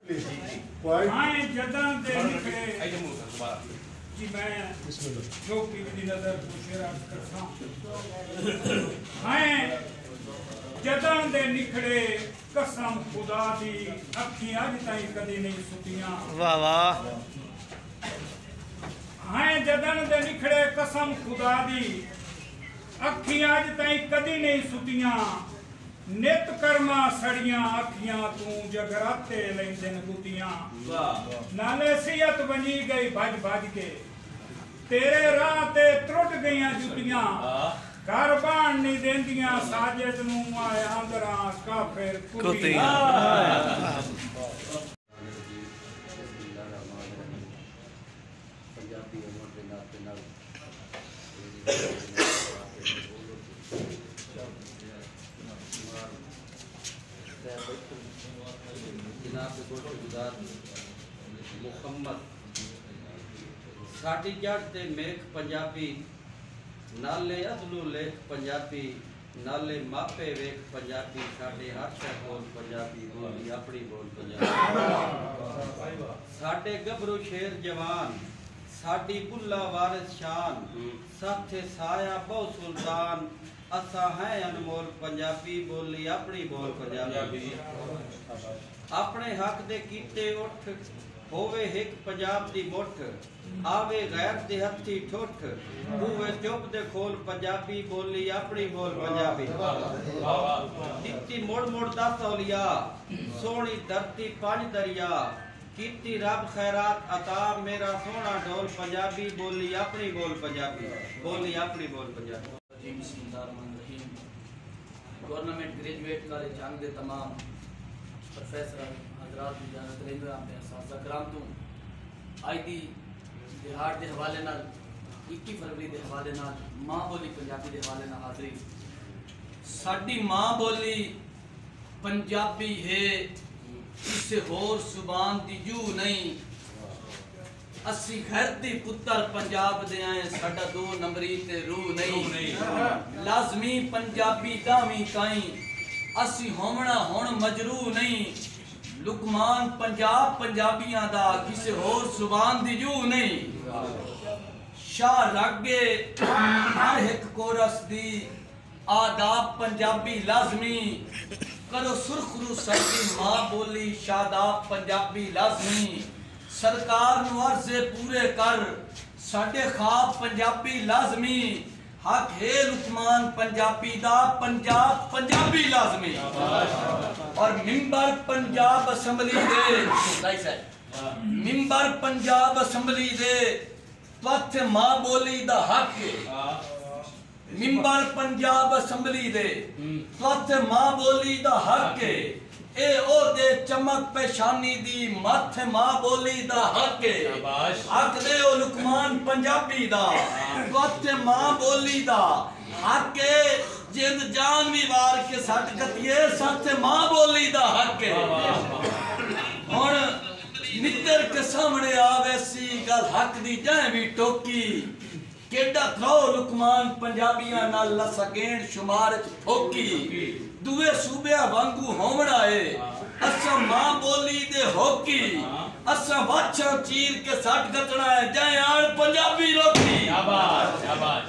हाँ जदा दे निकले जी मैं जो की नजर शेराज करता हाँ जदा दे निकले कसम खुदा दी अखी अज ताई कदी नहीं सुतियां वाह वाह हाँ जदन दे निकले कसम खुदा दी अखी अज ताई कदी नहीं सुतियां नित कर्मा सड़ियां अखियां तू जगराते लेंदन गुतियां नाले सियत बनी गई भज भज के तेरे राह ते त्रुट गईयां जुतियां घर बाण नहीं देंदियां साजिद नू आया अंदरा काफिर कुतियां मुहम्मद साडी जड़ ते मेख पंजाबी नाले अदलू लेख पंजाबी नाले मापे वेख पंजाबी साडे हर शह बोल पंजाबी बोली अपनी बोल पंजाबी साडे गबरू शेर जवान साडी बुल्ला वारिस शान साथे साया बहु सुल्तान असा है अनमोल पंजाबी बोली अपनी बोल पंजाबी अपने हक दे कीते उठ होवे हिक पंजाब दी मुठ आवे गैर दे हथी ठुठ होवे चुप दे खोल पंजाबी बोली अपनी बोल पंजाबी दित्ती मोड़ मोड़ दस औलिया सोहनी धरती पांच दरिया कीती रब खैरात अता मेरा सोना ढोल पंजाबी बोली अपनी बोल पंजाबी बोली अपनी बोल पंजाबी गवर्नमेंट ग्रेजुएट कॉलेज जंग दे तमाम प्रोफेसर हजरात की जानत रेंदे आपने असासा कराम तू आई दी दिहाड़ के हवाले नाल 21 फरवरी के हवाले नाल मां बोली पंजाबी के हवाले नाल हाज़री साडी मां बोली पंजाबी है किसे होर जुबान दी जू नहीं अस्सी घर दी पुत्तर पंजाब दे आए साडा 2 नंबरी ते रूह नहीं लाजमी पंजाबी दावी काई अस्सी होमना हुण मजरू नहीं लुकमान पंजाब पंजाबियां दा किसे होर जुबान दी जू नहीं शाह रागे हर एक कोरस दी आदाब पंजाबी लाजमी करो सुरखरू सर्दी मां बोली शादाब पंजाबी लाजमी सरकार नु अर्ज़े पूरे कर साडे ख्वाब पंजाबी लाजमी हक है लुकमान पंजाबी दा पंजाब पंजाबी लाजमी और मिंबर पंजाब असम्बली दे मिंबर पंजाब असम्बली दे त्वथ मां बोली दा हक मिंबर पंजाब असम्बली दे त्वथ मां बोली दा हक ए ओ दे चमक पेशानी दी मथ मां बोली दा हक हक दे ओ लुकमान पंजाबी दा त्वथ मां बोली दा हक जिंद जान भी वार के सट कतिए सच मां बोली दा हक हुण मित्र के सामने आवे सी गल हक दी जाए भी टोकी केडा थो लुकमान पंजाबियां नाल लसगेण शुमार च ठोकी दुए सूबे वांगू होवड़ा है असा मां बोली दे होकी असा वाछा चीर के सट गतना है जाए आन पंजाबी रोकी शाबाश शाबाश